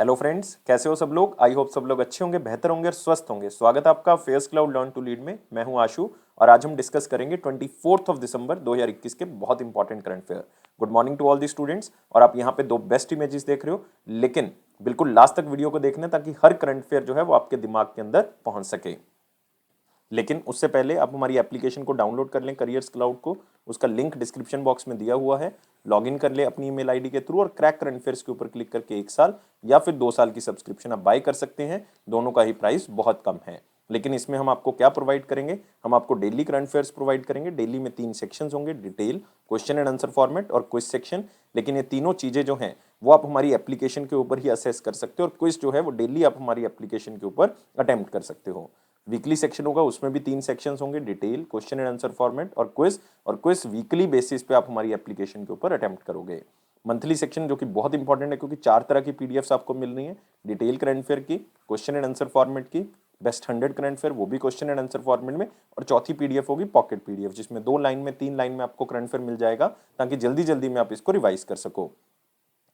Hello friends, कैसे हो सब लोग। आई होप सब लोग अच्छे होंगे, बेहतर होंगे और स्वस्थ होंगे। स्वागत है आपका fairs cloud learn to lead में। मैं हूं आशु और आज हम डिस्कस करेंगे 24 दिसंबर 2021 के बहुत important current fair. Good morning to all the students. और आप यहां पे दो बेस्ट इमेजेस देख रहे हो, लेकिन बिल्कुल लास्ट तक वीडियो को देखना ताकि हर करंट फेयर जो है वो आपके दिमाग के अंदर पहुंच सके। लेकिन उससे पहले आप हमारी एप्लीकेशन को डाउनलोड कर लें, करियर्स क्लाउड को। उसका लिंक डिस्क्रिप्शन बॉक्स में दिया हुआ है। लॉगिन कर ले अपनी ईमेल आईडी के थ्रू और क्रैक करंट अफेयर्स के ऊपर क्लिक करके 1 साल या फिर 2 साल की सब्सक्रिप्शन आप बाय कर सकते हैं। दोनों का ही प्राइस बहुत कम है। लेकिन इसमें हम आपको क्या प्रोवाइड करेंगे, हम आपको डेली करंट अफेयर्स प्रोवाइड करेंगे। डेली में 3 सेक्शंस होंगे, detail, question and answer format और क्विज सेक्शन। लेकिन ये तीनों चीजें जो हैं वो आप हमारी एप्लीकेशन के ऊपर ही असेस कर सकते हो और क्विज जो है वो डेली आप हमारी एप्लीकेशन के ऊपर अटेम्प्ट कर सकते हो। वीकली सेक्शन होगा, उसमें भी 3 सेक्शंस होंगे, detail, question and answer format और क्विज वीकली बेसिस पे आप हमारी एप्लीकेशन के ऊपर अटेम्प्ट करोगे। मंथली सेक्शन जो कि बहुत इंपॉर्टेंट है क्योंकि 4 तरह की पीडीएफ्स आपको मिल रही हैं। डिटेल करंट फेयर की, क्वेश्चन एंड आंसर फॉर्मेट की, बेस्ट 100 करंट फेयर वो भी क्वेश्चन एंड आंसर फॉर्मेट में, और चौथी पीडीएफ होगी पॉकेट पीडीएफ, जिसमें 2 लाइन में 3 लाइन में आपको करंट फेयर मिल जाएगा ताकि जल्दी जल्दी में आप इसको रिवाइज कर सको।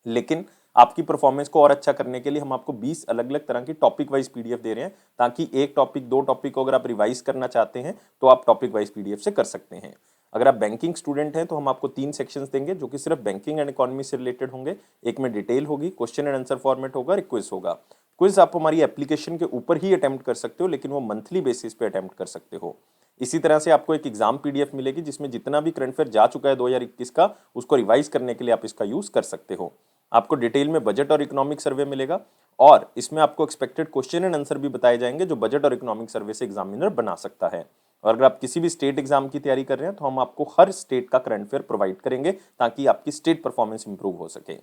लेकिन आपकी परफॉर्मेंस को और अच्छा करने के लिए हम आपको 20 अलग अलग तरह की टॉपिक वाइज पीडीएफ दे रहे हैं ताकि एक टॉपिक, 2 टॉपिक को अगर आप रिवाइज करना चाहते हैं तो आप टॉपिक वाइज पीडीएफ से कर सकते हैं। अगर आप बैंकिंग स्टूडेंट हैं तो हम आपको 3 सेक्शंस देंगे जो कि सिर्फ बैंकिंग एंड इकोनॉमी से रिलेटेड होंगे। एक में डिटेल होगी, क्वेश्चन एंड आंसर फॉर्मेट होगा, क्विज होगा। क्विज आप हमारी एप्लीकेशन के ऊपर ही अटेम्प्ट कर सकते हो, लेकिन वो मंथली बेसिस पे अटेम्प्ट कर सकते हो। इसी तरह से आपको एक एग्जाम पीडीएफ मिलेगी जिसमें जितना भी करंट अफेयर जा चुका है 2021 का, उसको रिवाइज करने के लिए आप इसका यूज कर सकते हो। आपको डिटेल में बजट और इकोनॉमिक सर्वे मिलेगा और इसमें आपको एक्सपेक्टेड क्वेश्चन एंड आंसर भी बताए जाएंगे जो बजट और इकोनॉमिक सर्वे से एग्जामिनर बना सकता है। और अगर आप किसी भी स्टेट एग्जाम की तैयारी कर रहे हैं तो हम आपको हर स्टेट का करंट अफेयर प्रोवाइड करेंगे ताकि आपकी स्टेट परफॉर्मेंस इंप्रूव हो सके।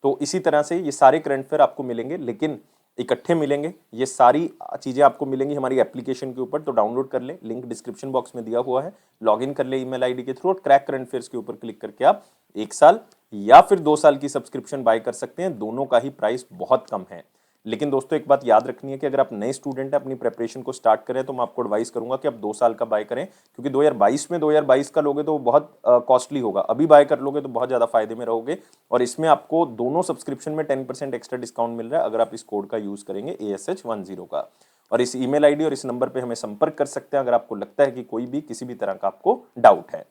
तो इसी तरह से ये सारे करंट अफेयर आपको मिलेंगे, लेकिन इकट्ठे मिलेंगे। ये सारी चीजें आपको मिलेंगी हमारी एप्लीकेशन के ऊपर, तो डाउनलोड कर ले, लिंक डिस्क्रिप्शन बॉक्स में दिया हुआ है। लॉगिन कर ले ईमेल आईडी के थ्रू और क्रैक करंट अफेयर्स के ऊपर क्लिक करके आप 1 साल या फिर 2 साल की सब्सक्रिप्शन बाय कर सकते हैं। दोनों का ही प्राइस बहुत कम है। लेकिन दोस्तों एक बात याद रखनी है कि अगर आप नए स्टूडेंट हैं, अपनी प्रेपरेशन को स्टार्ट करें, तो मैं आपको एडवाइस करूंगा कि आप 2 साल का बाय करें, क्योंकि 2022 का लोगे तो वो बहुत कॉस्टली होगा। अभी बाय कर लोगे तो बहुत ज्यादा फायदे में रहोगे। और इसमें आपको दोनों सब्सक्रिप्शन में 10% एक्स्ट्रा डिस्काउंट मिल रहा है अगर आप इस कोड का यूज करेंगे, ASH10 का। और इस ईमेल आईडी और इस नंबर पे हमें संपर्क कर सकते हैं अगर आपको लगता है कि कोई भी किसी भी तरह का आपको डाउट है।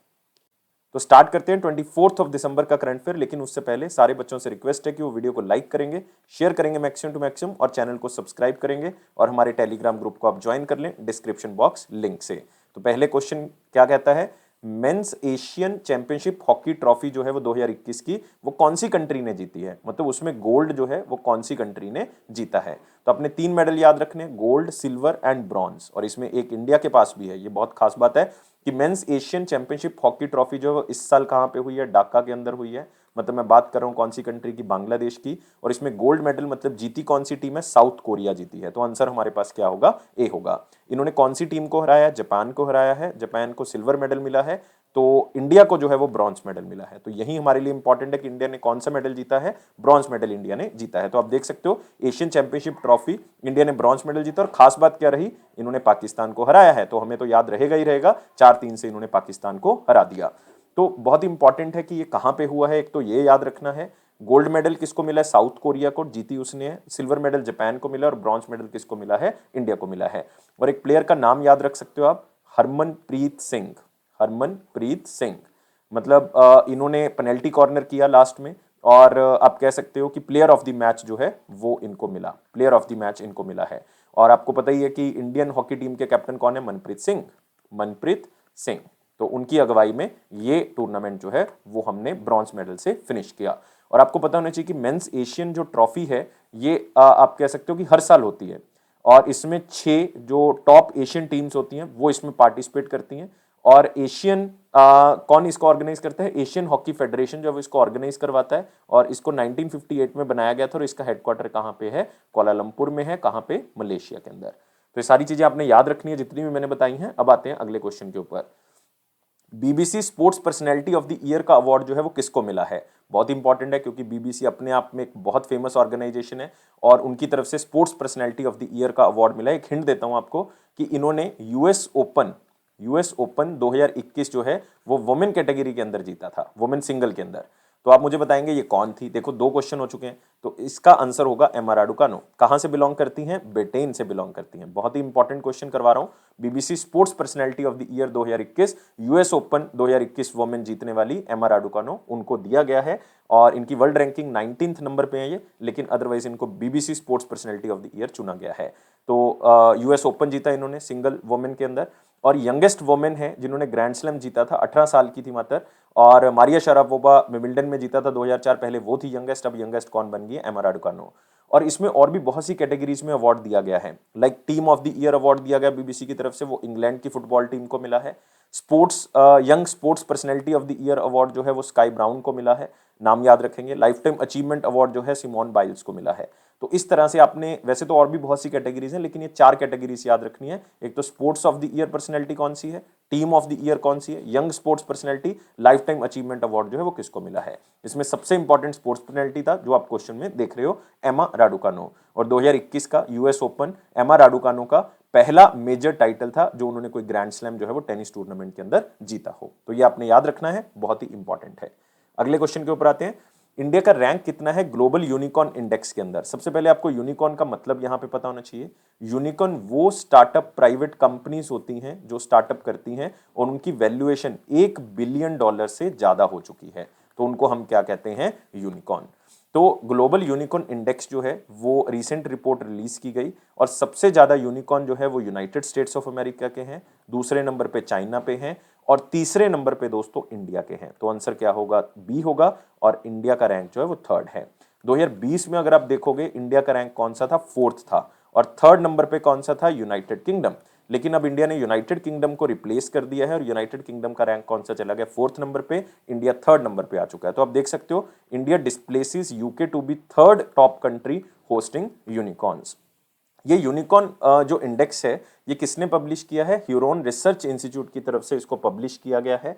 तो स्टार्ट करते हैं 24 दिसंबर का करंट फेयर। लेकिन उससे पहले सारे बच्चों से रिक्वेस्ट है कि वो वीडियो को लाइक करेंगे, शेयर करेंगे मैक्सिमम टू मैक्सिमम, और चैनल को सब्सक्राइब करेंगे और हमारे टेलीग्राम ग्रुप को आप ज्वाइन कर लें डिस्क्रिप्शन बॉक्स लिंक से। तो पहले क्वेश्चन क्या कहता है, men's Asian championship hockey trophy जो है वो 2021 की वो कौन सी कंट्री ने जीती है, मतलब उसमें गोल्ड जो है वो कौन सी कंट्री ने जीता है। तो अपने 3 मेडल याद रखने, गोल्ड, सिल्वर एंड ब्रॉन्ज, और इसमें एक इंडिया के पास भी है। ये बहुत खास बात है कि men's Asian championship hockey trophy जो है इस साल कहां पे हुई है, ढाका के अंदर हुई है। मतलब मैं बात कर रहा हूं कौन सी कंट्री की, बांग्लादेश की। और इसमें गोल्ड मेडल मतलब जीती कौन सी टीम है, साउथ कोरिया जीती है। तो आंसर हमारे पास क्या होगा, ए होगा। इन्होंने कौन सी टीम को हराया, जापान को हराया है। जापान को सिल्वर मेडल मिला है, तो इंडिया को जो है वो ब्रॉन्ज मेडल मिला है। तो यही हमारे लिए इंपॉर्टेंट है कि इंडिया ने कौन सा मेडल जीता है, ब्रॉन्ज मेडल इंडिया ने जीता है। तो आप देख सकते हो एशियन चैंपियनशिप ट्रॉफी इंडिया ने ब्रॉन्ज मेडल जीता। और खास बात क्या रही, इन्होंने पाकिस्तान को हराया है। तो हमें तो याद रहेगा ही रहेगा, 4-3 से इन्होंने पाकिस्तान को हरा दिया। तो बहुत इंपॉर्टेंट है कि ये कहां पे हुआ है, एक तो ये याद रखना है। गोल्ड मेडल किसको मिला है, साउथ कोरिया को, जीती उसने है। सिल्वर मेडल जापान को मिला और ब्रॉन्ज मेडल किसको मिला है, इंडिया को मिला है। और एक प्लेयर का नाम याद रख सकते हो आप, हरमनप्रीत सिंह। हरमनप्रीत सिंह मतलब इन्होंने पेनल्टी कॉर्नर किया लास्ट में, और आप कह सकते हो कि प्लेयर ऑफ द मैच जो है वो इनको मिला, प्लेयर ऑफ द मैच इनको मिला है। और आपको पता ही है कि इंडियन हॉकी टीम के कैप्टन कौन है, मनप्रीत सिंह, मनप्रीत सिंह। तो उनकी अगुवाई में ये टूर्नामेंट जो है वो हमने ब्रॉन्ज मेडल से फिनिश किया। और आपको पता होना चाहिए कि मेंस एशियन जो ट्रॉफी है ये आप कह सकते हो कि हर साल होती है, और इसमें 6 जो टॉप एशियन टीम्स होती हैं वो इसमें पार्टिसिपेट करती हैं। और एशियन कौन इसको ऑर्गेनाइज करता है, एशियन हॉकी फेडरेशन जो है इसको ऑर्गेनाइज करवाता है। और इसको 1958 में बनाया गया था और इसका हेडक्वार्टर कहाँ पे है, कुआलालंपुर में है। कहाँ पे, मलेशिया के अंदर। तो ये सारी चीजें आपने याद रखनी है जितनी भी मैंने बताई हैं। अब आते हैं अगले क्वेश्चन के ऊपर। BBC sports personality of the year का अवार्ड जो है वो किसको मिला है। बहुत इंपॉर्टेंट है क्योंकि बीबीसी अपने आप में एक बहुत फेमस ऑर्गेनाइजेशन है और उनकी तरफ से sports personality of the year का अवार्ड मिला है। एक हिंट देता हूं आपको कि इन्होंने यूएस ओपन 2021 जो है वो वुमेन कैटेगरी के अंदर जीता था, वुमेन सिंगल के अंदर। तो आप मुझे बताएंगे ये कौन थी। देखो 2 क्वेश्चन हो चुके हैं, तो इसका आंसर होगा एमा राडुकानो। कहां से बिलोंग करती हैं? ब्रिटेन से बिलोंग करती हैं। बहुत ही इंपॉर्टेंट क्वेश्चन करवा रहा हूं। BBC sports personality of the year 2021, US open 2021 women जीतने वाली एमा राडुकानो, उनको दिया गया है और इनकी वर्ल्ड रैंकिंग 19th नंबर पे है ये, लेकिन अदरवाइज इनको BBC sports personality of the year चुना गया है। तो यूएस ओपन जीता इन्होंने सिंगल वोमेन के अंदर, और यंगेस्ट वोमेन है जिन्होंने ग्रैंड स्लैम जीता था, 18 साल की थी मात्र। और मारिया शरापोवा विंबलडन में जीता था 2004, पहले वो थी यंगेस्ट, अब यंगेस्ट कौन बन गई है? एमा राडुकानो। और इसमें और भी बहुत सी कैटेगरीज में अवार्ड दिया गया है, like team of the year award दिया गया बीबीसी की तरफ से, वो इंग्लैंड की फुटबॉल टीम को मिला है। Sports young sports personality of the year award जो है वो स्काई ब्राउन को मिला है, नाम याद रखेंगे। लाइफ टाइम अचीवमेंट अवार्ड जो है सिमोन बाइल्स को मिला है। तो इस तरह से आपने, वैसे तो और भी बहुत सी कैटेगरीज हैं, लेकिन ये 4 कैटेगरीज याद रखनी है। एक तो sports of the year personality कौन सी है, टीम ऑफ द ईयर कौन सी है, young sports personality, life time achievement award जो है वो किसको मिला है। इसमें सबसे इंपॉर्टेंट स्पोर्ट्स पर्सनैलिटी था जो आप क्वेश्चन में देख रहे हो, एमा राडुकानो। और 2021 का यूएस ओपन एमा राडुकानो का पहला मेजर टाइटल था जो उन्होंने कोई ग्रैंड स्लैम जो है वो टेनिस टूर्नामेंट के अंदर जीता हो। तो ये आपने याद रखना है, बहुत ही इंपॉर्टेंट है। अगले क्वेश्चन के ऊपर आते हैं। इंडिया का रैंक कितना है ग्लोबल यूनिकॉर्न इंडेक्स के अंदर? सबसे पहले आपको यूनिकॉर्न का मतलब यहां पे पता होना चाहिए। यूनिकॉर्न वो स्टार्टअप प्राइवेट कंपनीज होती हैं जो स्टार्टअप करती हैं और उनकी वैल्यूएशन $1 बिलियन से ज्यादा हो चुकी है, तो उनको हम क्या कहते हैं? यूनिकॉर्न। तो ग्लोबल यूनिकॉर्न इंडेक्स जो है वो रिसेंट रिपोर्ट रिलीज की गई और सबसे ज्यादा यूनिकॉर्न जो है वो यूनाइटेड स्टेट्स ऑफ अमेरिका के हैं, दूसरे नंबर पे चाइना पे हैं और तीसरे नंबर पे दोस्तों इंडिया के हैं। तो आंसर क्या होगा? बी होगा, और इंडिया का रैंक जो है वो 3rd है। 2020 में अगर आप देखोगे इंडिया का रैंक कौन सा था? 4th था, और 3rd नंबर पे कौन सा था? United kingdom. लेकिन अब इंडिया ने यूनाइटेड किंगडम को रिप्लेस कर दिया है और यूनाइटेड किंगडम का रैंक कौन सा चला गया? 4th नंबर पे, इंडिया 3rd नंबर पे आ चुका है। तो आप देख सकते हो India displaces UK to be 3rd top country hosting unicorns. ये यूनिकॉर्न जो इंडेक्स है ये किसने पब्लिश किया है? ह्यूरोन रिसर्च इंस्टीट्यूट की तरफ से इसको पब्लिश किया गया है।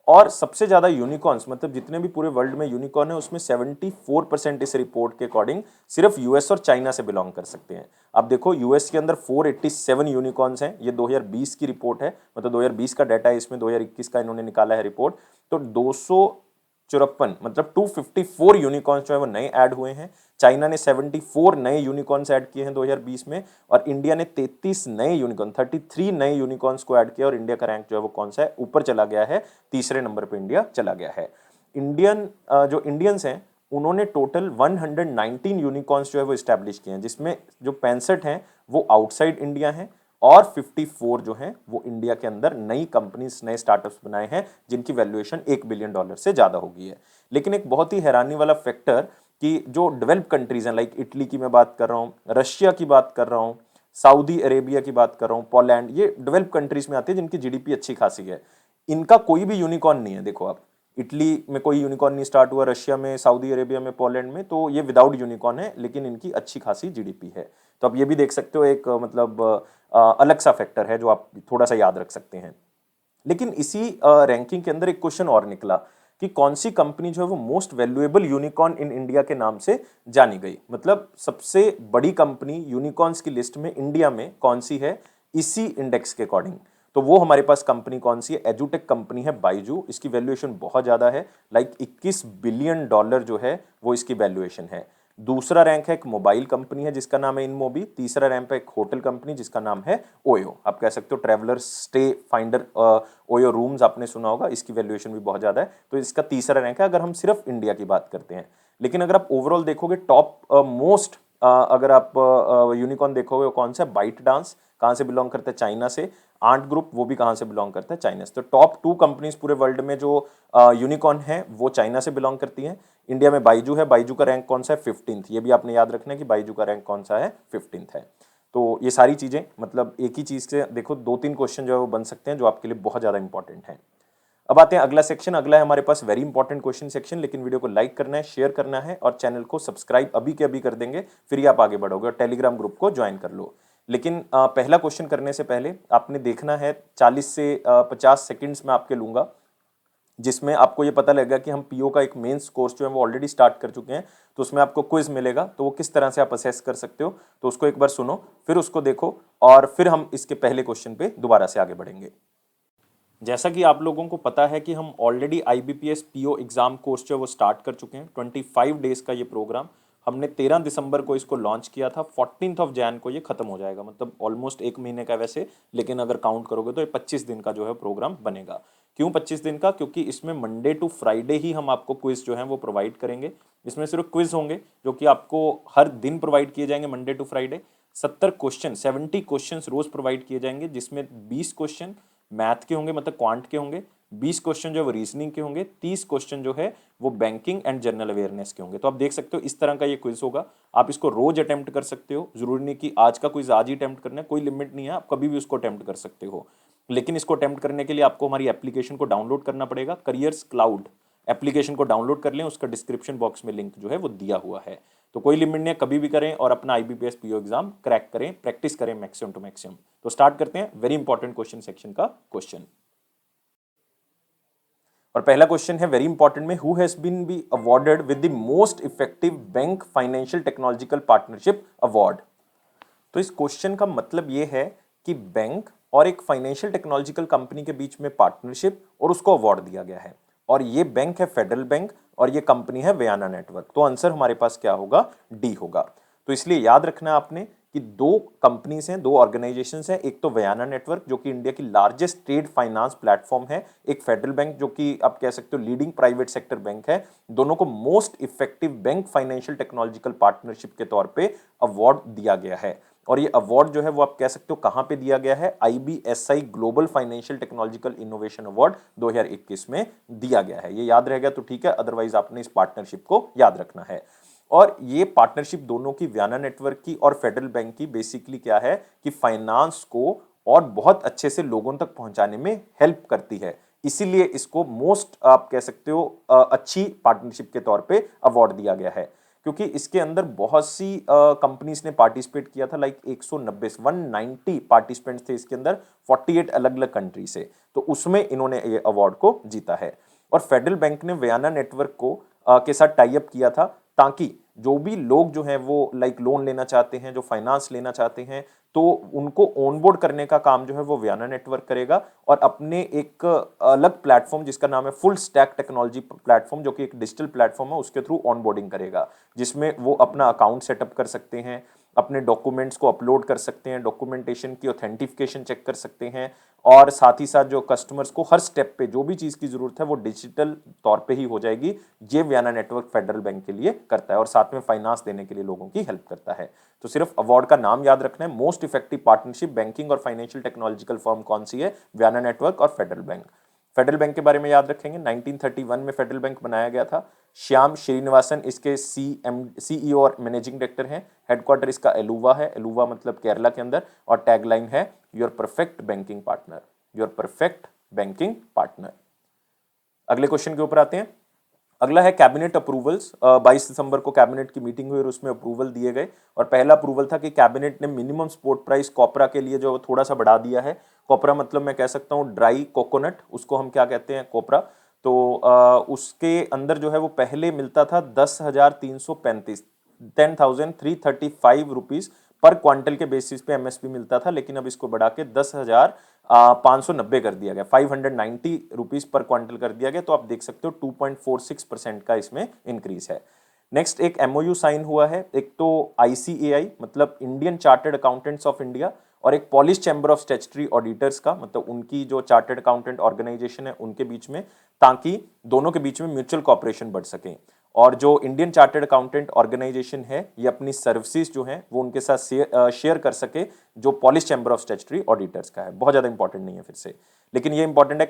और सबसे ज्यादा यूनिकॉर्न्स, मतलब जितने भी पूरे वर्ल्ड में यूनिकॉर्न है उसमें 74% इस रिपोर्ट के अकॉर्डिंग सिर्फ यूएस और चाइना से बिलोंग कर सकते हैं। अब देखो यूएस के अंदर 487 यूनिकॉर्न्स हैं, ये 2020 की रिपोर्ट है, मतलब 2020 का डाटा है, इसमें 2021 का इन्होंने निकाला है रिपोर्ट। तो 254 मतलब 254 यूनिकॉर्न्स जो है वो नए ऐड हुए हैं। चाइना ने 74 नए यूनिकॉर्न्स ऐड किए हैं 2020 में, और इंडिया ने 33 नए यूनिकॉर्न 33 नए यूनिकॉर्न्स को ऐड किया, और इंडिया का रैंक जो है वो कौन सा है? ऊपर चला गया है, तीसरे नंबर पे इंडिया चला गया है। जो इंडियंस हैं उन्होंने टोटल 119 यूनिकॉर्न्स जो है वो इस्टेब्लिश किए हैं, जिसमें जो 65 हैं वो आउटसाइड इंडिया हैं और 54 जो हैं वो इंडिया के अंदर नई कंपनीज, नए स्टार्टअप्स बनाए हैं जिनकी वैल्यूएशन $1 बिलियन से ज्यादा हो गई है। लेकिन एक बहुत ही हैरानी वाला फैक्टर कि जो डेवलप कंट्रीज हैं, लाइक इटली की मैं बात कर रहा हूँ, रशिया की बात कर रहा हूँ, सऊदी अरेबिया की बात कर रहा हूँ, पोलैंड, ये डेवलप कंट्रीज में आती है जिनकी जीडीपी अच्छी खासी है। इनका कोई भी यूनिकॉर्न नहीं है। देखो आप, इटली में कोई यूनिकॉर्न नहीं स्टार्ट हुआ, रशिया में, सऊदी अरेबिया में, पोलैंड में, तो ये विदाउट यूनिकॉर्न है, लेकिन इनकी अच्छी खासी जीडीपी है। तो आप ये भी देख सकते हो, एक मतलब अलग सा फैक्टर है जो आप थोड़ा सा याद रख सकते हैं। लेकिन इसी रैंकिंग के अंदर एक क्वेश्चन और निकला कि कौन सी कंपनी जो है वो most valuable unicorn in India के नाम से जानी गई, मतलब सबसे बड़ी कंपनी यूनिकॉर्न्स की लिस्ट में इंडिया में कौन सी है इसी इंडेक्स के अकॉर्डिंग। तो वो हमारे पास कंपनी कौन सी है? एजुटेक कंपनी है, बाइजू। इसकी वैल्यूएशन बहुत ज्यादा है, लाइक $21 बिलियन जो है वो इसकी वैल्यूएशन है। दूसरा रैंक है एक मोबाइल कंपनी है जिसका नाम है इनमोबी। तीसरा रैंक है एक होटल कंपनी जिसका नाम है ओयो। आप कह सकते हो traveller stay finder OYO rooms, आपने सुना होगा, इसकी वैल्यूएशन भी बहुत ज्यादा है, तो इसका तीसरा रैंक है अगर हम सिर्फ इंडिया की बात करते हैं। लेकिन अगर आप ओवरऑल देखोगे टॉप मोस्ट अगर आप यूनिकॉर्न देखोगे कौन सा? ByteDance. कहां से बिलोंग करता है? चाइना से। आर्ट ग्रुप, वो भी कहां से बिलोंग करता है? चाइना से। तो टॉप 2 कंपनीज पूरे वर्ल्ड में जो यूनिकॉर्न है वो चाइना से बिलोंग करती हैं। इंडिया में बाइजू है, बाइजू का रैंक कौन सा है? 15th। ये भी आपने याद रखना है कि बाइजू का रैंक कौन सा है? 15th है। तो ये सारी चीजें, मतलब एक ही चीज से देखो 2-3 क्वेश्चन जो है वो बन सकते हैं जो आपके लिए बहुत ज्यादा इंपॉर्टेंट है। अब आते हैं अगला सेक्शन। अगला है हमारे पास वेरी इंपॉर्टेंट क्वेश्चन सेक्शन, लेकिन वीडियो को लाइक करना है, शेयर करना है और चैनल को सब्सक्राइब अभी के अभी कर देंगे, फिर ही आप आगे बढ़ोगे, और टेलीग्राम ग्रुप को ज्वाइन कर लो। लेकिन पहला क्वेश्चन करने से पहले आपने देखना है 40 से 50 सेकंड्स में आपके लूंगा, जिसमें आपको ये पता लगेगा कि हम पीओ का एक मेंस कोर्स जो है वो ऑलरेडी स्टार्ट कर चुके हैं, तो उसमें आपको क्विज मिलेगा, तो वो किस तरह से आप असेस कर सकते हो, तो उसको एक बार सुनो, फिर उसको देखो, और फिर हम इसके पहले क्वेश्चन पे दोबारा से आगे बढ़ेंगे। जैसा कि आप लोगों को पता है कि हम already IBPS PO exam course जो है वो स्टार्ट कर चुके हैं। 25 डेज़ का ये प्रोग्राम हमने 13 दिसंबर को इसको लॉन्च किया था। 14th ऑफ जैन को ये खत्म हो जाएगा, मतलब ऑलमोस्ट एक महीने का वैसे, लेकिन अगर काउंट करोगे तो ये 25 दिन का जो है प्रोग्राम बनेगा। क्यों 25 दिन का? क्योंकि इसमें मंडे टू फ्राइडे ही हम आपको क्विज जो है वो प्रोवाइड करेंगे। इसमें सिर्फ क्विज होंगे जो कि आपको हर दिन प्रोवाइड किए जाएंगे, मंडे टू फ्राइडे। 70 क्वेश्चन रोज प्रोवाइड किए जाएंगे, जिसमें 20 क्वेश्चन मैथ के होंगे, मतलब क्वांट के होंगे, 20 क्वेश्चन जो है वो रीजनिंग के होंगे, 30 क्वेश्चन जो है वो बैंकिंग एंड जनरल अवेयरनेस के होंगे। तो आप देख सकते हो इस तरह का ये क्विज होगा। आप इसको रोज अटेम्प्ट कर सकते हो, जरूरी नहीं कि आज का क्विज आज ही अटेम्प्ट करना है, कोई लिमिट नहीं है, आप कभी भी उसको अटेम्प्ट कर सकते हो। लेकिन इसको अटेम्प्ट करने के लिए आपको हमारी एप्लीकेशन को डाउनलोड करना पड़ेगा। करियर्स क्लाउड एप्लीकेशन को डाउनलोड कर लें, उसका डिस्क्रिप्शन बॉक्स में लिंक जो है वो दिया हुआ है। तो कोई लिमिट नहीं है, कभी भी करें और अपना IBPS PO एग्जाम क्रैक करें, प्रैक्टिस करें मैक्सिमम टू मैक्सिमम। तो स्टार्ट करते हैं वेरी इंपॉर्टेंट क्वेश्चन सेक्शन का क्वेश्चन। और पहला क्वेश्चन है वेरी इंपॉर्टेंट में, who has been be awarded with the most effective bank financial technological partnership award. तो इस क्वेश्चन का मतलब ये है कि बैंक और एक फाइनेंशियल टेक्नोलॉजिकल कंपनी के बीच में पार्टनरशिप और उसको अवार्ड दिया गया है, और ये बैंक है फेडरल बैंक और ये कंपनी है वियाना नेटवर्क। तो आंसर हमारे पास क्या होगा? डी होगा। तो इसलिए याद रखना है आपने कि दो कंपनीज हैं, दो ऑर्गेनाइजेशंस हैं, एक तो वियाना नेटवर्क जो कि इंडिया की लार्जेस्ट ट्रेड फाइनेंस प्लेटफॉर्म है, एक फेडरल बैंक जो कि आप कह सकते हो लीडिंग प्राइवेट सेक्टर बैंक है। दोनों को most effective bank financial technological partnership के तौर पे अवार्ड दिया गया है। और ये अवार्ड जो है वो आप कह सकते हो कहां पे दिया गया है? IBSI global financial technological innovation award 2021 में दिया गया है। ये याद रहेगा तो ठीक है, अदरवाइज आपने इस पार्टनरशिप को याद रखना है। और ये पार्टनरशिप दोनों की, वियाना नेटवर्क की और फेडरल बैंक की, बेसिकली क्या है कि फाइनेंस को और बहुत अच्छे से लोगों तक पहुंचाने में हेल्प करती है। इसीलिए इसको मोस्ट आप कह सकते हो अच्छी पार्टनरशिप के तौर पे अवार्ड दिया गया है, क्योंकि इसके अंदर बहुत सी कंपनीज ने पार्टिसिपेट किया था। लाइक 190 पार्टिसिपेंट्स थे इसके अंदर, 48 अलग अलग कंट्री से। तो उसमें इन्होंने ये अवार्ड को जीता है। और फेडरल बैंक ने वियाना नेटवर्क को के साथ टाई अप किया था, ताकि जो भी लोग जो हैं वो लाइक लोन लेना चाहते हैं, जो फाइनेंस लेना चाहते हैं, तो उनको ऑनबोर्ड करने का काम जो है वो वियाना नेटवर्क करेगा। और अपने एक अलग प्लेटफॉर्म जिसका नाम है फुल स्टैक टेक्नोलॉजी प्लेटफॉर्म, जो कि एक डिजिटल प्लेटफॉर्म है, उसके थ्रू ऑनबोर्डिंग करेगा, जिसमें वो अपना अकाउंट सेटअप कर सकते हैं, अपने डॉक्यूमेंट्स को अपलोड कर सकते हैं, डॉक्यूमेंटेशन की ऑथेंटिफिकेशन चेक कर सकते हैं, और साथ ही साथ जो कस्टमर्स को हर स्टेप पे जो भी चीज़ की ज़रूरत है वो डिजिटल तौर पे ही हो जाएगी। ये वियाना नेटवर्क फेडरल बैंक के लिए करता है, और साथ में फाइनेंस देने के लिए लोगों की हेल्प करता है। तो सिर्फ अवार्ड का नाम याद रखना है, मोस्ट इफेक्टिव पार्टनरशिप बैंकिंग और फाइनेंशियल टेक्नोलॉजिकल फर्म कौन सी है? वियाना नेटवर्क और फेडरल बैंक। फेडरल बैंक के बारे में याद रखेंगे, 1931 में फेडरल बैंक बनाया गया था। श्याम श्रीनिवासन इसके CEO और मैनेजिंग डायरेक्टर हैं। हेडक्वार्टर इसका एलुवा है, एलुवा मतलब केरला के अंदर, और टैगलाइन है your perfect banking partner, your perfect banking partner. अगले क्वेश्चन के ऊपर आते हैं। अगला है कैबिनेट अप्रूवल्स। 22 दिसंबर को कैबिनेट की मीटिंग हुई और उसमें अप्रूवल दिए गए, और पहला अप्रूवल था कि कैबिनेट ने मिनिमम सपोर्ट प्राइस कॉपरा के लिए जो थोड़ा सा बढ़ा दिया है। कॉपरा मतलब मैं कह सकता हूँ ड्राई कोकोनट, उसको हम क्या कहते हैं? कोपरा। तो उसके अंदर जो है वो पहले मिलता था 10,335 10,335 रुपीज पर क्वांटल के बेसिस पे MSP मिलता था, लेकिन अब इसको बढ़ा के 10,590 कर दिया गया, 590 रुपीज पर क्वांटल कर दिया गया। तो आप देख सकते हो 2.46% का इसमें इंक्रीज है। नेक्स्ट एक MOU साइन हुआ है, एक तो ICAI मतलब Indian chartered accountants of India, और एक polish chamber of statutory auditors का, मतलब उनकी जो चार्टर्ड अकाउंटेंट ऑर्गेनाइजेशन है उनके बीच में, ताकि दोनों के बीच में म्यूचुअल कॉपरेशन बढ़ सके। और जो इंडियन चार्टर्ड अकाउंटेंट ऑर्गेनाइजेशन है ये अपनी सर्विसेज जो हैं वो उनके साथ शेयर कर सके, जो polish chamber of statutory auditors का है। बहुत ज़्यादा इंपॉर्टेंट नहीं है फिर से, लेकिन ये इंपॉर्टेंट है।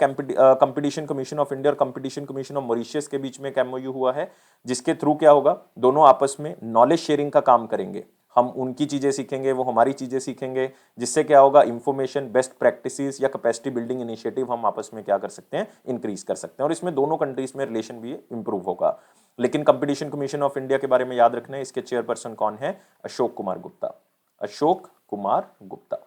कंपटीशन कमीशन ऑफ इंडिया और कंपटीशन कमीशन ऑफ मॉरिशस के बीच में एक MOU हुआ है, जिसके थ्रू क्या होगा, दोनों आपस में नॉलेज शेयरिंग का काम करेंगे। हम उनकी चीज़ें सीखेंगे, वो हमारी चीज़ें सीखेंगे, जिससे क्या होगा, इंफॉर्मेशन, बेस्ट प्रैक्टिसेस या कैपेसिटी बिल्डिंग इनिशिएटिव हम आपस में क्या कर सकते हैं? इंक्रीज कर सकते हैं, और इसमें दोनों कंट्रीज में रिलेशन भी इंप्रूव होगा। लेकिन कंपटीशन कमीशन ऑफ इंडिया के बारे में याद रखना है, इसके चेयरपर्सन कौन है? अशोक कुमार गुप्ता, अशोक कुमार गुप्ता।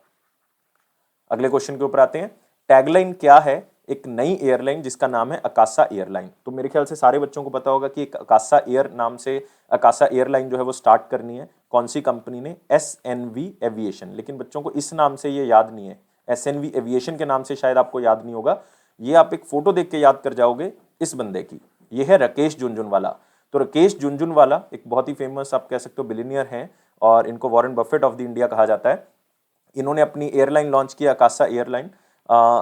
अगले क्वेश्चन के ऊपर आते हैं। टैगलाइन क्या है एक नई एयरलाइन जिसका नाम है अकासा एयरलाइन? तो मेरे ख्याल से सारे बच्चों को पता होगा कि एक अकासा एयर नाम से अकासा एयरलाइन जो है वो स्टार्ट करनी है। कौन सी कंपनी ने? SNV aviation. लेकिन बच्चों को इस नाम से ये याद नहीं है, SNV एविएशन के नाम से शायद आपको याद नहीं होगा। ये आप एक फोटो देख के याद कर जाओगे इस बंदे की, ये है राकेश झुनझुनवाला। तो राकेश झुनझुनवाला एक बहुत ही फेमस आप कह सकते हो बिलियनियर हैं, और इनको Warren Buffett of the India कहा जाता है। इन्होंने अपनी एयरलाइन लॉन्च किया, आकाशा एयरलाइन।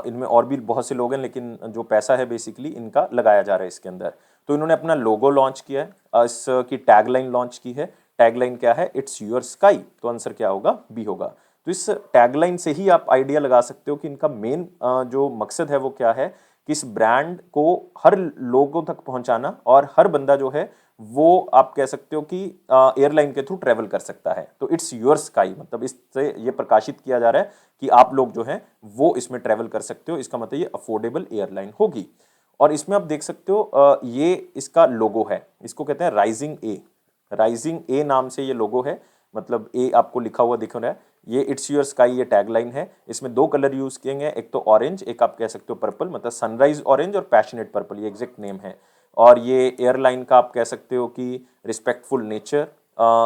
इनमें और भी बहुत से लोग हैं, लेकिन जो पैसा है बेसिकली इनका लगाया जा रहा है इसके अंदर। तो इन्होंने अपना लोगो लॉन्च किया है, इसकी टैगलाइन लॉन्च की है। टैगलाइन क्या है? It's your sky. तो आंसर क्या होगा? बी होगा। तो इस टैगलाइन से ही आप आइडिया लगा सकते हो कि इनका मेन जो मकसद है वो क्या है, कि इस ब्रांड को हर लोगों तक पहुंचाना, और हर बंदा जो है वो आप कह सकते हो कि एयरलाइन के थ्रू ट्रेवल कर सकता है। तो इट्स योर स्काई मतलब इससे ये प्रकाशित किया जा रहा है कि आप लोग जो हैं वो इसमें ट्रेवल कर सकते हो। इसका मतलब ये अफोर्डेबल एयरलाइन होगी। और इसमें आप देख सकते हो ये इसका लोगो है, इसको कहते हैं राइजिंग ए। राइजिंग ए नाम से ये लोगो है, मतलब ए आपको लिखा हुआ दिख रहा है। ये इट्स योर स्काई ये टैगलाइन है। इसमें दो कलर यूज किए गए, एक तो ऑरेंज, एक आप कह सकते हो पर्पल, मतलब सनराइज ऑरेंज और पैशनेट पर्पल, ये एग्जैक्ट नेम है। और ये एयरलाइन का आप कह सकते हो कि रिस्पेक्टफुल नेचर,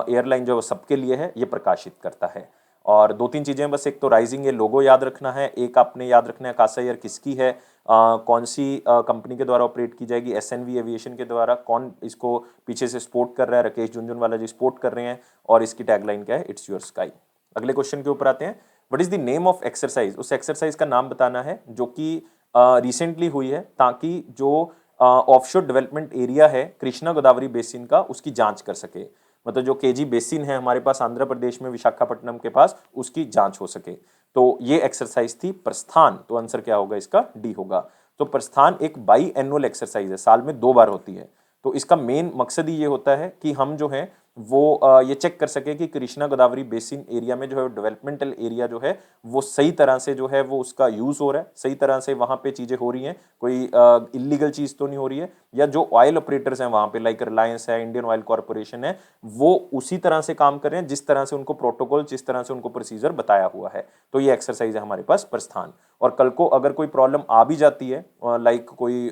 एयरलाइन जो सबके लिए है, ये प्रकाशित करता है। और दो तीन चीजें बस, एक तो राइजिंग ये लोगो याद रखना है, एक आपने याद रखना है आकाशा एयर किसकी है, कौन सी कंपनी के द्वारा ऑपरेट की जाएगी, एसएनवी एविएशन के द्वारा, कौन इसको पीछे से सपोर्ट कर रहा है, राकेश झुनझुनवाला जी सपोर्ट कर रहे हैं, और इसकी टैगलाइन क्या है? It's your sky. अगले क्वेश्चन के ऊपर आते हैं। What is the name of exercise? उस एक्सरसाइज का नाम बताना है जो कि रिसेंटली हुई है, ताकि जो ऑफशोर डेवलपमेंट एरिया है कृष्णा गोदावरी बेसिन का, उसकी जांच कर सके। मतलब जो केजी बेसिन है हमारे पास आंध्र प्रदेश में विशाखापट्टनम के पास, उसकी जांच हो सके। तो ये एक्सरसाइज थी प्रस्थान। तो आंसर क्या होगा इसका? डी होगा। तो प्रस्थान एक बाई एनुअल एक्सरसाइज है, साल में 2 बार होती है। तो इसका मेन मकसद ही ये होता है कि हम जो है वो ये चेक कर सके कि कृष्णा गोदावरी बेसिन एरिया में जो है डेवलपमेंटल एरिया जो है वो सही तरह से जो है वो उसका यूज हो रहा है, सही तरह से वहां पे चीजें हो रही हैं, कोई इलीगल चीज तो नहीं हो रही है, या जो ऑयल ऑपरेटर्स हैं वहां पे लाइक रिलायंस है, इंडियन ऑयल कॉर्पोरेशन है, वो उसी तरह से काम कर रहे हैं जिस तरह से उनको प्रोटोकॉल, जिस तरह से उनको प्रोसीजर बताया हुआ है। तो ये एक्सरसाइज है हमारे पास प्रस्थान। और कल को अगर कोई प्रॉब्लम आ भी जाती है, लाइक कोई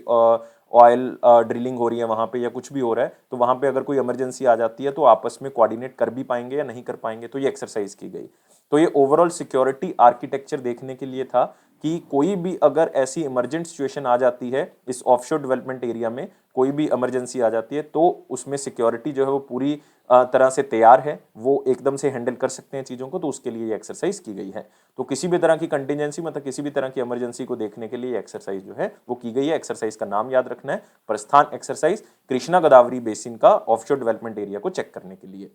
ऑयल ड्रिलिंग हो रही है वहां पे या कुछ भी हो रहा है, तो वहां पे अगर कोई इमरजेंसी आ जाती है तो आपस में कोऑर्डिनेट कर भी पाएंगे या नहीं कर पाएंगे। तो ये एक्सरसाइज की गई। तो ये ओवरऑल सिक्योरिटी आर्किटेक्चर देखने के लिए था कि कोई भी अगर ऐसी इमरजेंट सिचुएशन आ जाती है इस ऑफशोर डेवलपमेंट एरिया में, कोई भी इमरजेंसी आ जाती है, तो उसमें सिक्योरिटी जो है वो पूरी तरह से तैयार है, वो एकदम से हैंडल कर सकते हैं चीज़ों को। तो उसके लिए ये एक्सरसाइज की गई है। तो किसी भी तरह की कंटिजेंसी मतलब किसी भी तरह की इमरजेंसी को देखने के लिए एक्सरसाइज जो है वो की गई है। एक्सरसाइज का नाम याद रखना है प्रस्थान एक्सरसाइज, कृष्णा गोदावरी बेसिन का ऑफशोर डेवलपमेंट एरिया को चेक करने के लिए।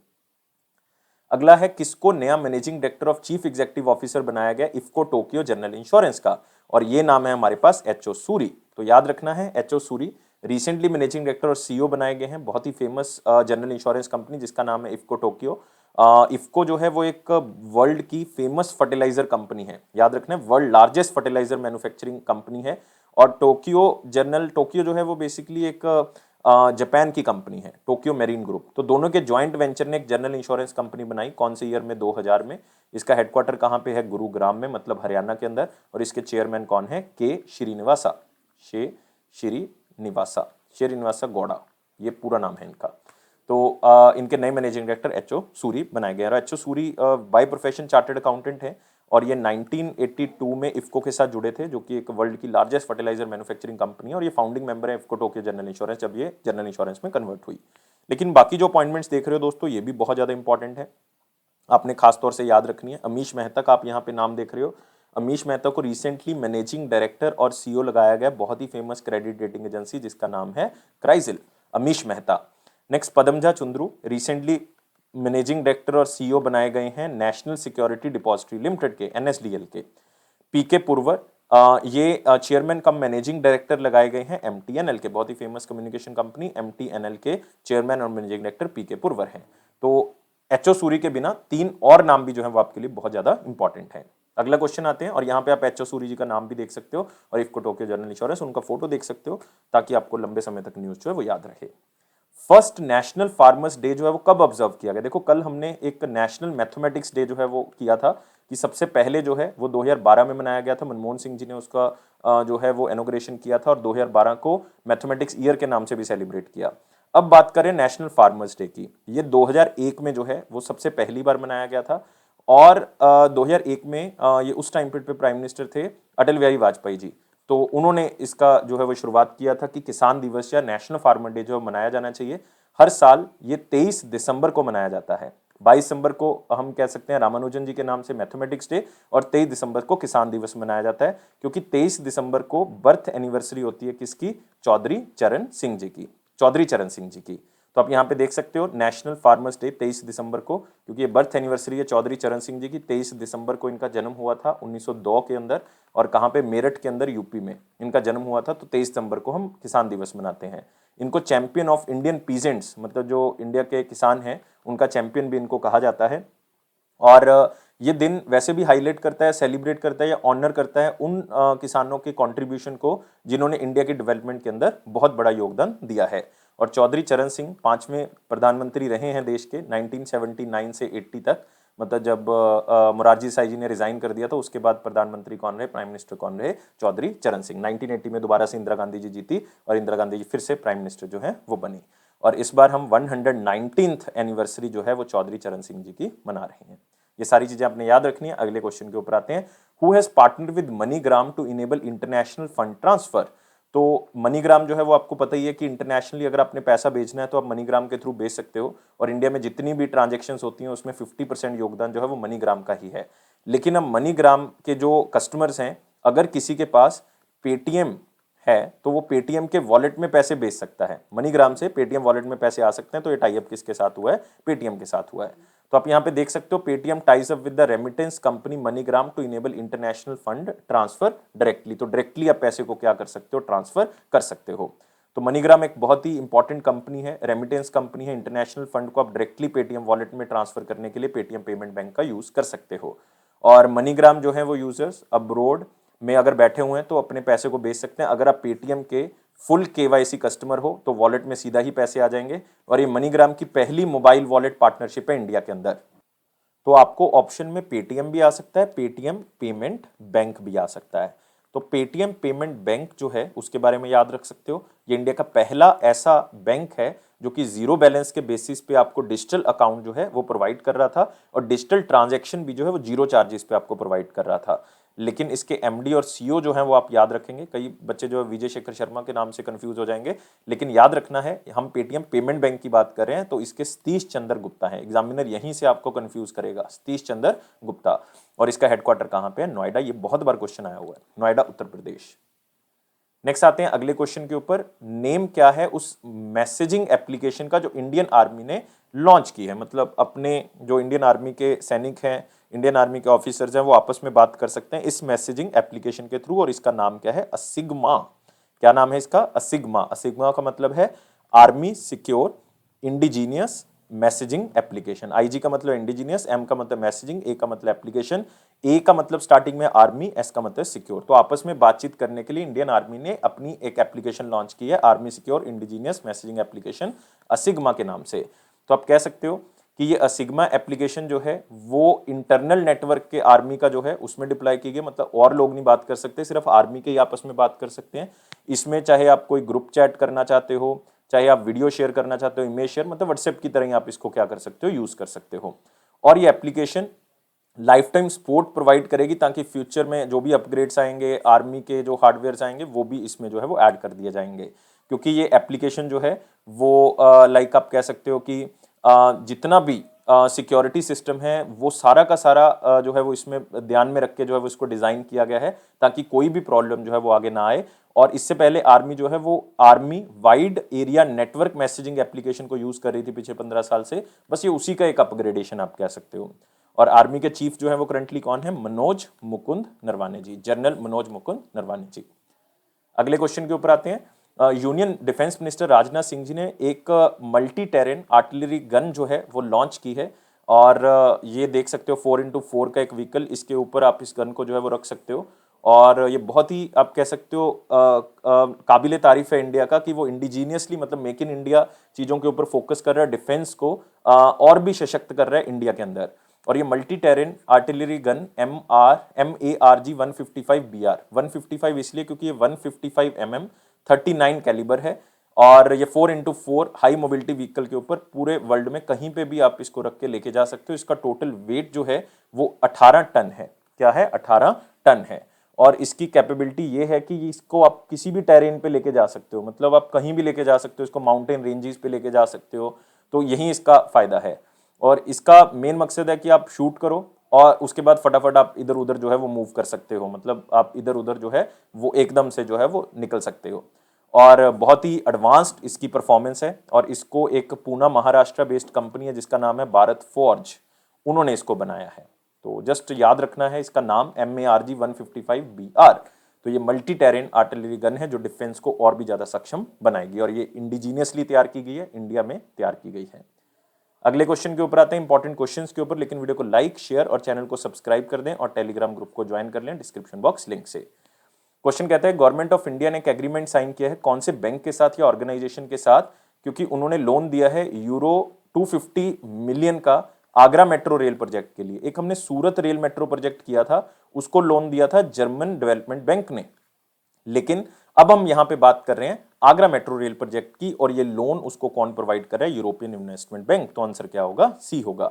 अगला है किसको नया managing director of chief executive officer बनाया गया इफको टोक्यो जनरल इंश्योरेंस का, और ये नाम है हमारे पास एचओ सूरी। तो याद रखना है HO Suri recently managing director और सीईओ बनाए गए हैं, बहुत ही फेमस जनरल इंश्योरेंस कंपनी जिसका नाम है इफको टोक्यो। इफको जो है वो एक वर्ल्ड की फेमस फर्टिलाइजर कंपनी है, याद रखना है world largest fertiliser manufacturing company है। और टोक्यो जो है वो बेसिकली एक जापान की कंपनी है, टोक्यो मेरीन ग्रुप। तो दोनों के जॉइंट वेंचर ने एक जनरल इंश्योरेंस कंपनी बनाई, कौन से ईयर में? 2000 में। इसका हेडक्वार्टर कहाँ पे है? गुरुग्राम में, मतलब हरियाणा के अंदर। और इसके चेयरमैन कौन है? के श्रीनिवासा गौड़ा, ये पूरा नाम है इनका। तो इनके नए मैनेजिंग डायरेक्टर एचओ सूरी बनाए गए। और HO Suri by profession chartered accountant है, और ये 1982 में इफको के साथ जुड़े थे, जो कि एक वर्ल्ड की लार्जेस्ट फर्टिलाइजर मैन्युफैक्चरिंग कंपनी है। और ये फाउंडिंग मेंबर है इफको टोक्यो जनरल इंश्योरेंस, जब ये जनरल इंश्योरेंस में कन्वर्ट हुई। लेकिन बाकी जो अपॉइंटमेंट्स देख रहे हो दोस्तों, ये भी बहुत ज्यादा इंपॉर्टेंट है, आपने खास तौर से याद रखनी है। अमीश मेहता का आप यहाँ पे नाम देख रहे हो। अमीश मेहता को रिसेंटली मैनेजिंग डायरेक्टर और सीईओ लगाया गया, बहुत ही फेमस क्रेडिट रेटिंग एजेंसी जिसका नाम है CRISIL. Amish Mehta. Next Padmaja Chundru, recently managing director और सीईओ बनाए गए हैं नेशनल सिक्योरिटी डिपॉजिटरी लिमिटेड के, एनएसडीएल के। पीके पुरवर, ये चेयरमैन कम मैनेजिंग डायरेक्टर लगाए गए हैं एमटीएनएल के, बहुत ही फेमस कम्युनिकेशन कंपनी एमटीएनएल के चेयरमैन और मैनेजिंग डायरेक्टर पीके पुरवर हैं। तो एचओ सूरी के बिना 3 और नाम भी जो है वो आपके लिए बहुत ज्यादा इंपॉर्टेंट है। अगला क्वेश्चन आते हैं, और यहाँ पे आप एचओ सूरी जी का नाम भी देख सकते हो और इफको टोक्यो जनरल इंश्योरेंस, उनका फोटो देख सकते हो, ताकि आपको लंबे समय तक न्यूज जो है वो याद रहे। फर्स्ट नेशनल फार्मर्स डे जो है वो कब ऑब्जर्व किया गया? देखो कल हमने एक नेशनल मैथमेटिक्स डे जो है वो किया था, कि सबसे पहले जो है वो 2012 में मनाया गया था, मनमोहन सिंह जी ने उसका जो है वो इनॉग्रेशन किया था, और 2012 को मैथमेटिक्स ईयर के नाम से भी सेलिब्रेट किया। अब बात करें नेशनल फार्मर्स डे की, ये 2001 में जो है वो सबसे पहली बार मनाया गया था। और 2001 में ये उस टाइम पे प्राइम मिनिस्टर थे अटल बिहारी वाजपेयी जी। तो उन्होंने इसका जो है वो शुरुआत किया था कि किसान दिवस या नेशनल फार्मर डे जो मनाया जाना चाहिए हर साल ये 23 दिसंबर को मनाया जाता है। 22 दिसंबर को हम कह सकते हैं रामानुजन जी के नाम से मैथमेटिक्स डे और 23 दिसंबर को किसान दिवस मनाया जाता है, क्योंकि 23 दिसंबर को बर्थ एनिवर्सरी होती है किसकी? चौधरी चरण सिंह जी की, चौधरी चरण सिंह जी की। तो आप यहाँ पे देख सकते हो नेशनल फार्मर्स डे 23 दिसंबर को, क्योंकि ये बर्थ एनिवर्सरी है चौधरी चरण सिंह जी की। 23 दिसंबर को इनका जन्म हुआ था 1902 के अंदर, और कहाँ पे? मेरठ के अंदर, यूपी में इनका जन्म हुआ था। तो 23 दिसंबर को हम किसान दिवस मनाते हैं। इनको चैंपियन ऑफ इंडियन पीजेंट्स, मतलब जो इंडिया के किसान हैं उनका चैंपियन भी इनको कहा जाता है। और ये दिन वैसे भी हाईलाइट करता है, सेलिब्रेट करता है या ऑनर करता है उन किसानों के कंट्रीब्यूशन को जिन्होंने इंडिया के डेवलपमेंट के अंदर बहुत बड़ा योगदान दिया है। और चौधरी चरण सिंह 5वें प्रधानमंत्री रहे हैं देश के 1979 से 80 तक, मतलब जब मोरारजी देसाई जी ने रिजाइन कर दिया तो उसके बाद प्रधानमंत्री कौन रहे, प्राइम मिनिस्टर कौन रहे? चौधरी चरण सिंह। 1980 में दोबारा से इंदिरा गांधी जी जीती और इंदिरा गांधी जी फिर से प्राइम मिनिस्टर जो है वो बनी। और इस बार हम 119th एनिवर्सरी जो है वो चौधरी चरण सिंह जी की मना रहे हैं। ये सारी चीजें आपने याद रखनी है। अगले क्वेश्चन के ऊपर आते हैं। Who has partner with MoneyGram to enable international fund transfer? तो मनीग्राम जो है वो आपको पता ही है कि इंटरनेशनली अगर आपने पैसा भेजना है तो आप मनीग्राम के थ्रू भेज सकते हो, और इंडिया में जितनी भी ट्रांजेक्शन्स होती हैं उसमें 50% योगदान जो है वो मनीग्राम का ही है। लेकिन अब मनीग्राम के जो कस्टमर्स हैं, अगर किसी के पास पेटीएम है तो वो पेटीएम के वॉलेट में पैसे भेज सकता है। मनीग्राम से पेटीएम वॉलेट में पैसे आ सकते हैं। तो ये टाई अप किसके साथ हुआ है? पेटीएम के साथ हुआ है। तो आप यहाँ पे देख सकते हो Paytm ties up with the remittance company MoneyGram to enable international fund transfer directly. तो डायरेक्टली आप पैसे को क्या कर सकते हो? ट्रांसफर कर सकते हो। तो मनीग्राम एक बहुत ही इंपॉर्टेंट कंपनी है, रेमिटेंस कंपनी है। इंटरनेशनल फंड को आप डायरेक्टली पेटीएम वॉलेट में ट्रांसफर करने के लिए पेटीएम पेमेंट बैंक का यूज कर सकते हो। और मनीग्राम जो है वो यूजर्स अब्रोड में अगर बैठे हुए हैं तो अपने पैसे को भेज सकते हैं। अगर आप पेटीएम के फुल केवाईसी कस्टमर हो तो वॉलेट में सीधा ही पैसे आ जाएंगे। और ये मनीग्राम की पहली मोबाइल वॉलेट पार्टनरशिप है इंडिया के अंदर। तो आपको ऑप्शन में पेटीएम भी आ सकता है, पेटीएम पेमेंट बैंक भी आ सकता है। तो पेटीएम पेमेंट बैंक जो है उसके बारे में याद रख सकते हो। ये इंडिया का पहला ऐसा बैंक है जो कि जीरो बैलेंस के बेसिस पे आपको डिजिटल अकाउंट जो है वो प्रोवाइड कर रहा था, और डिजिटल ट्रांजैक्शन भी जो है वो जीरो चार्जेस पे आपको प्रोवाइड कर रहा था। लेकिन इसके एमडी और सीईओ जो हैं वो आप याद रखेंगे। कई बच्चे जो है विजय शेखर शर्मा के नाम से कंफ्यूज हो जाएंगे, लेकिन याद रखना है हम पेटीएम पेमेंट बैंक की बात कर रहे हैं तो इसके सतीश चंद्र गुप्ता हैं। एग्जामिनर यहीं से आपको कंफ्यूज करेगा, सतीश चंद्र गुप्ता। और इसका हेडक्वार्टर कहाँ पे है? नोएडा। ये बहुत बार क्वेश्चन आया हुआ है, नोएडा उत्तर प्रदेश। नेक्स्ट आते हैं अगले क्वेश्चन के ऊपर। नेम क्या है उस मैसेजिंग एप्लीकेशन का जो इंडियन आर्मी ने लॉन्च की है? मतलब अपने जो इंडियन आर्मी के सैनिक हैं, इंडियन आर्मी के ऑफिसर्स हैं, वो आपस में बात कर सकते हैं इस मैसेजिंग एप्लीकेशन के थ्रू, और इसका नाम क्या है? असिग्मा। क्या नाम है इसका? असिग्मा। असिग्मा का मतलब है army secure indigenous messaging application. IG का मतलब इंडिजीनियस, एम का मतलब मैसेजिंग, ए का मतलब एप्लीकेशन। ए का मतलब स्टार्टिंग में आर्मी, एस का मतलब सिक्योर। तो आपस में बातचीत करने के लिए इंडियन आर्मी ने अपनी एक एप्लीकेशन लॉन्च की है, army secure indigenous messaging application, ASIGMA के नाम से। तो आप कह सकते हो कि ये असिग्मा एप्लीकेशन जो है वो इंटरनल नेटवर्क के आर्मी का जो है उसमें डिप्लॉय की गई। मतलब और लोग नहीं बात कर सकते, सिर्फ आर्मी के ही आपस में बात कर सकते हैं। इसमें चाहे आप कोई ग्रुप चैट करना चाहते हो, चाहे आप वीडियो शेयर करना चाहते हो, इमेज शेयर, मतलब व्हाट्सएप की तरह ही आप इसको क्या कर सकते हो? यूज कर सकते हो। और ये application life time support provide करेगी, ताकि फ्यूचर में जो भी अपग्रेड्स आएंगे, आर्मी के जो हार्डवेयर आएंगे, वो भी इसमें जो है वो ऐड कर दिए जाएंगे। क्योंकि ये एप्लीकेशन जो है वो लाइक आप कह सकते हो कि जितना भी सिक्योरिटी सिस्टम है वो सारा का सारा जो है वो इसमें ध्यान में रख के जो है वो इसको डिज़ाइन किया गया है, ताकि कोई भी प्रॉब्लम जो है वो आगे ना आए। और इससे पहले आर्मी जो है वो army wide area network messaging application को यूज़ कर रही थी पिछले 15 साल से। बस ये उसी का एक अपग्रेडेशन आप कह सकते हो। और आर्मी के चीफ जो है वो करंटली कौन है? मनोज मुकुंद नरवाने जी, जनरल मनोज मुकुंद नरवाने जी। अगले क्वेश्चन के ऊपर आते हैं। Union defence minister Rajnath Singh ji ने एक मल्टी टेरेन आर्टिलरी गन जो है वो लॉन्च की है। और ये देख सकते हो 4x4 का एक व्हीकल, इसके ऊपर आप इस गन को जो है वो रख सकते हो। और ये बहुत ही आप कह सकते हो काबिले तारीफ है इंडिया का कि वो इंडिजीनियसली, मतलब मेक इन इंडिया चीज़ों के ऊपर फोकस कर रहा है, डिफेंस को और भी सशक्त कर रहा है इंडिया के अंदर। और ये multi terrain artillery gun MARG 155 BR 155 इसलिए क्योंकि ये 155 mm 39 कैलिबर है। और ये 4x4 हाई मोबिलिटी व्हीकल के ऊपर पूरे वर्ल्ड में कहीं पे भी आप इसको रख के लेके जा सकते हो। इसका टोटल वेट जो है वो 18 टन है। क्या है? 18 टन है। और इसकी कैपेबिलिटी ये है कि इसको आप किसी भी टेरेन पे लेके जा सकते हो, मतलब आप कहीं भी लेके जा सकते हो इसको, माउंटेन रेंजेस पे लेके जा सकते हो, तो यही इसका फायदा है। और इसका मेन मकसद है कि आप शूट करो और उसके बाद फटाफट आप इधर उधर जो है वो मूव कर सकते हो, मतलब आप इधर उधर जो है वो एकदम से जो है वो निकल सकते हो। और बहुत ही एडवांस्ड इसकी परफॉर्मेंस है, और इसको एक पूना महाराष्ट्र बेस्ड कंपनी है जिसका नाम है भारत फोर्ज, उन्होंने इसको बनाया है। तो जस्ट याद रखना है इसका नाम MARG-155BR। तो ये मल्टी टेरेन आर्टिलरी गन है जो डिफेंस को और भी ज्यादा सक्षम बनाएगी, और ये इंडिजीनियसली तैयार की गई है, इंडिया में तैयार की गई है। अगले क्वेश्चन के ऊपर आते हैं, इंपॉर्टेंट क्वेश्चंस के ऊपर, लेकिन वीडियो को लाइक शेयर और चैनल को सब्सक्राइब कर दें और टेलीग्राम ग्रुप को ज्वाइन कर लें डिस्क्रिप्शन बॉक्स लिंक से। क्वेश्चन कहता है गवर्नमेंट ऑफ इंडिया ने एक एग्रीमेंट साइन किया है, कौन से बैंक के साथ या ऑर्गेनाइजेशन के साथ, क्योंकि उन्होंने लोन दिया है यूरो 250 मिलियन का आगरा मेट्रो रेल प्रोजेक्ट के लिए। एक हमने सूरत रेल मेट्रो प्रोजेक्ट किया था, उसको लोन दिया था जर्मन डेवलपमेंट बैंक ने, लेकिन अब हम यहां पे बात कर रहे हैं आगरा मेट्रो रेल प्रोजेक्ट की, और ये लोन उसको कौन प्रोवाइड कर रहा है, यूरोपियन इन्वेस्टमेंट बैंक। तो आंसर क्या होगा, सी होगा।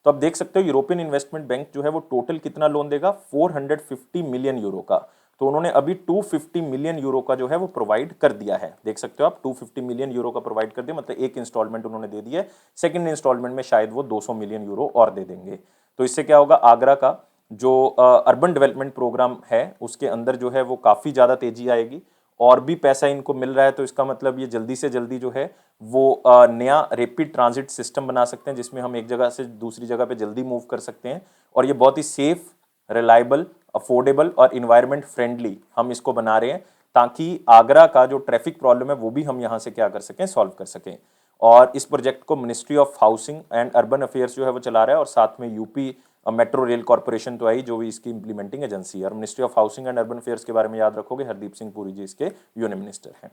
तो आप देख सकते हो यूरोपियन इन्वेस्टमेंट बैंक जो है वो टोटल कितना लोन देगा, 450 मिलियन यूरो का। तो उन्होंने अभी 250 मिलियन यूरो का जो है वो प्रोवाइड कर दिया है, देख सकते हो आप, 250 मिलियन यूरो का प्रोवाइड कर दिया, मतलब एक इंस्टॉलमेंट उन्होंने दे दिया है, सेकंड इंस्टॉलमेंट में शायद वो 200 मिलियन यूरो और दे देंगे। तो इससे क्या होगा, आगरा का जो अर्बन डेवलपमेंट प्रोग्राम है उसके अंदर जो है वो काफी ज्यादा तेजी आएगी, और भी पैसा इनको मिल रहा है, तो इसका मतलब ये जल्दी से जल्दी जो है वो नया रैपिड ट्रांजिट सिस्टम बना सकते हैं, जिसमें हम एक जगह से दूसरी जगह पे जल्दी मूव कर सकते हैं, और ये बहुत ही सेफ, रिलायबल, अफोर्डेबल और इन्वायरमेंट फ्रेंडली हम इसको बना रहे हैं, ताकि आगरा का जो ट्रैफिक प्रॉब्लम है वो भी हम यहाँ से क्या कर सकें, सॉल्व कर सकें। और इस प्रोजेक्ट को ministry of housing and urban affairs जो है वो चला रहा है, और साथ में यूपी मेट्रो रेल कॉर्पोरेशन तो आई जो भी इसकी इंप्लीमेंटिंग एजेंसी है। और ministry of housing and urban affairs के बारे में याद रखोगे, हरदीप सिंह पुरी जी इसके यूनियन मिनिस्टर हैं।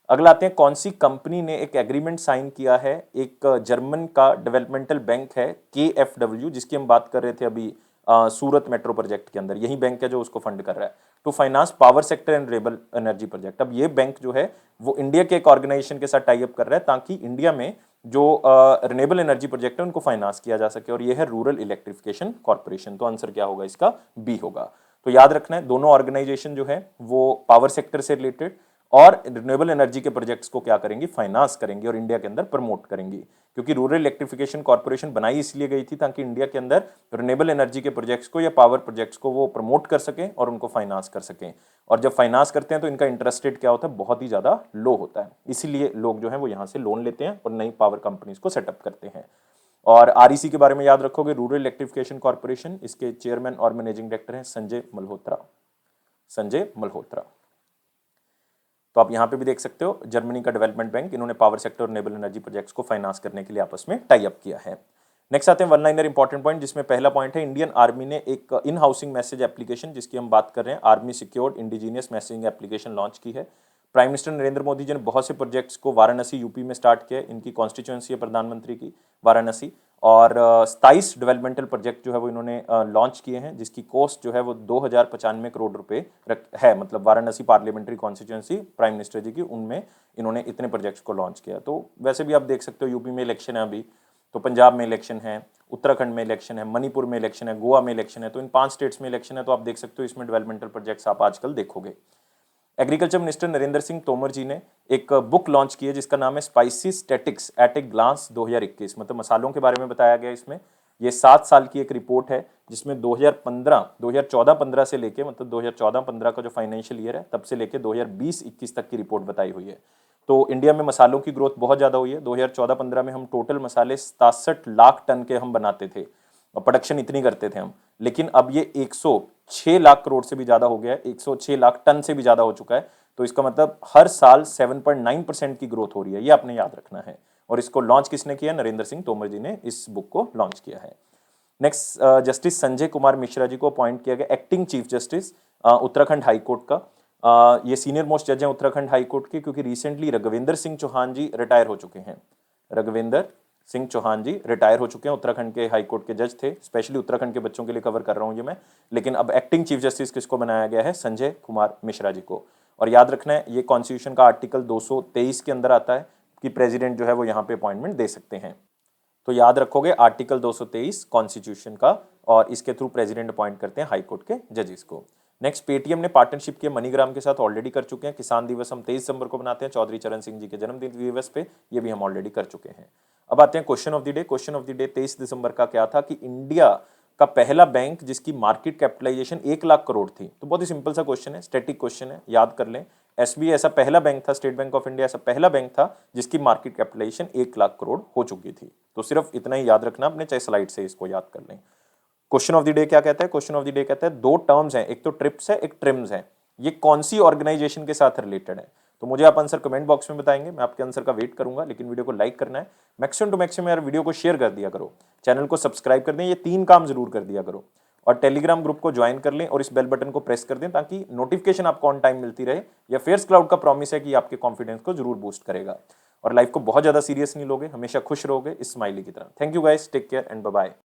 अगला आते हैं, कौन सी कंपनी ने एक एग्रीमेंट साइन किया है, एक जर्मन का डेवलपमेंटल बैंक है KfW, जिसकी हम बात कर रहे थे अभी सूरत मेट्रो प्रोजेक्ट के अंदर, यही बैंक है जो उसको फंड कर रहा है, to finance power sector and renewable energy project. अब ये बैंक जो है वो इंडिया के एक ऑर्गेनाइजेशन के साथ टाई अप कर रहा है, ताकि इंडिया में जो रिन्यूएबल एनर्जी प्रोजेक्ट है उनको फाइनेंस किया जा सके, और ये है रूरल इलेक्ट्रिफिकेशन कॉर्पोरेशन। तो आंसर क्या होगा इसका, बी होगा। तो याद रखना है दोनों ऑर्गेनाइजेशन जो है वो पावर सेक्टर से रिलेटेड और रिन्यूएबल एनर्जी के प्रोजेक्ट्स को क्या करेंगी, फाइनेंस करेंगी और इंडिया के अंदर प्रमोट करेंगी, क्योंकि रूरल इलेक्ट्रिफिकेशन कॉर्पोरेशन बनाई इसलिए गई थी ताकि इंडिया के अंदर रिन्यूएबल एनर्जी के प्रोजेक्ट्स को या पावर प्रोजेक्ट्स को वो प्रमोट कर सकें और उनको फाइनेंस कर सकें। और जब फाइनेंस करते हैं तो इनका इंटरेस्ट रेट क्या होता है, बहुत ही ज्यादा लो होता है, इसीलिए लोग जो है वो यहाँ से लोन लेते हैं और नई पावर कंपनीज को सेटअप करते हैं। और REC के बारे में याद रखोगे, रूरल इलेक्ट्रिफिकेशन कॉर्पोरेशन, इसके चेयरमैन और मैनेजिंग डायरेक्टर हैं संजय मल्होत्रा, संजय मल्होत्रा। तो आप यहां पे भी देख सकते हो जर्मनी का डेवलपमेंट बैंक, इन्होंने पावर सेक्टर और रिन्यूएबल एनर्जी प्रोजेक्ट्स को फाइनेंस करने के लिए आपस में टाई अप किया है। नेक्स्ट आते हैं वन लाइनर इंपॉर्टेंट पॉइंट, जिसमें पहला पॉइंट है इंडियन आर्मी ने एक इन हाउसिंग मैसेज एप्लीकेशन, जिसकी हम बात कर रहे हैं, army secured indigenous messaging application launch की है। प्राइम मिनिस्टर नरेंद्र मोदी जी ने बहुत से प्रोजेक्ट्स को वाराणसी यूपी में स्टार्ट किया, इनकी कॉन्स्टिट्यूएंसी है प्रधानमंत्री की वाराणसी, और 27 डेवलपमेंटल प्रोजेक्ट जो है वो इन्होंने लॉन्च किए हैं, जिसकी कॉस्ट जो है वो 2095 करोड़ रुपए है, मतलब Varanasi parliamentary constituency prime minister ji की, उनमें इन्होंने इतने प्रोजेक्ट्स को लॉन्च किया। तो वैसे भी आप देख सकते हो यूपी में इलेक्शन है अभी, तो पंजाब में इलेक्शन है, उत्तराखंड में इलेक्शन है, मणिपुर में इलेक्शन है, गोवा में इलेक्शन है, तो इन 5 स्टेट्स में इलेक्शन है, तो आप देख सकते हो इसमें डेवलपमेंटल प्रोजेक्ट्स आप आजकल देखोगे। एग्रीकल्चर मिनिस्टर नरेंद्र सिंह तोमर जी ने एक बुक लॉन्च की है जिसका नाम है spicy statics at a glance 2021, मतलब मसालों के बारे में बताया गया इसमें। ये 7 साल की एक रिपोर्ट है जिसमें 2014-15 से लेके, मतलब 2014-15 का जो फाइनेंशियल ईयर है तब से लेके 2020-21 तक की रिपोर्ट बताई हुई है। तो इंडिया में मसालों की ग्रोथ बहुत ज़्यादा हुई है। 2014-15 में हम टोटल मसाले 67 लाख टन के हम बनाते थे और प्रोडक्शन इतनी करते थे हम, लेकिन अब ये 106 लाख करोड़ से भी ज़्यादा हो गया है, 106 लाख टन से भी ज़्यादा हो चुका है। तो इसका मतलब हर साल 7.9% की ग्रोथ हो रही है, ये आपने याद रखना है। और इसको लॉन्च किसने किया, नरेंद्र सिंह तोमर जी ने इस बुक को लॉन्च किया है। नेक्स्ट, जस्टिस संजय कुमार मिश्रा जी को अपॉइंट किया गया acting chief justice Uttarakhand high court का। ये सीनियर मोस्ट जज हैं उत्तराखंड हाई कोर्ट के, क्योंकि रिसेंटली रघुविंदर सिंह चौहान जी रिटायर हो चुके हैं। रघुविंदर सिंह चौहान जी रिटायर हो चुके हैं, उत्तराखंड के हाई कोर्ट के जज थे, स्पेशली उत्तराखंड के बच्चों के लिए कवर कर रहा हूं ये मैं। लेकिन अब एक्टिंग चीफ जस्टिस किसको बनाया गया है, संजय कुमार मिश्रा जी को। और याद रखना है ये कॉन्स्टिट्यूशन का आर्टिकल 223 के अंदर आता है कि प्रेसिडेंट जो है वो यहाँ पे अपॉइंटमेंट दे सकते हैं। तो याद रखोगे आर्टिकल 223 कॉन्स्टिट्यूशन का, और इसके थ्रू प्रेसिडेंट अपॉइंट करते हैं हाई कोर्ट के जजेस को। नेक्स्ट, पेटीएम ने पार्टनरशिप किया मनीग्राम के साथ, ऑलरेडी कर चुके हैं। किसान दिवस हम 23 दिसंबर को मनाते हैं, चौधरी चरण सिंह जी के जन्मदिन दिवस पे, ये भी हम ऑलरेडी कर चुके हैं। अब आते हैं question of the day. Question of the day 23 दिसंबर का क्या था कि इंडिया का पहला बैंक जिसकी मार्केट कैपिटलाइजेशन 1 लाख करोड़ थी। तो बहुत ही सिंपल सा क्वेश्चन है, स्टैटिक क्वेश्चन है, याद कर लें। एसबीआई ऐसा पहला बैंक था, स्टेट बैंक ऑफ इंडिया ऐसा पहला बैंक था जिसकी मार्केट कैपिटलाइजेशन 1 लाख करोड़ हो चुकी थी। तो सिर्फ इतना ही याद रखना अपने, चाहे स्लाइड से इसको याद कर लें। क्वेश्चन ऑफ द डे क्या कहता है? क्वेश्चन ऑफ द डे कहता है दो टर्म्स हैं, एक तो ट्रिप्स है, एक ट्रिम्स है, ये कौन सी ऑर्गेनाइजेशन के साथ रिलेटेड है? तो मुझे आप आंसर कमेंट बॉक्स में बताएंगे, मैं आपके आंसर का वेट करूंगा। लेकिन वीडियो को लाइक करना है, मैक्सिमम टू मैक्सिमम यार वीडियो को शेयर कर दिया करो, चैनल को सब्सक्राइब कर दें, ये 3 काम जरूर कर दिया करो। और टेलीग्राम ग्रुप को ज्वाइन कर लें और इस बेल बटन को प्रेस कर दें ताकि नोटिफिकेशन आपको ऑन टाइम मिलती रहे। या फेयर्स क्लाउड का प्रॉमिस है कि आपके कॉन्फिडेंस को जरूर बूस्ट करेगा। और लाइफ को बहुत ज्यादा सीरियस नहीं लोगे, हमेशा खुश रहोगे इस स्माइली की तरह। Thank you guys, take care and bye bye.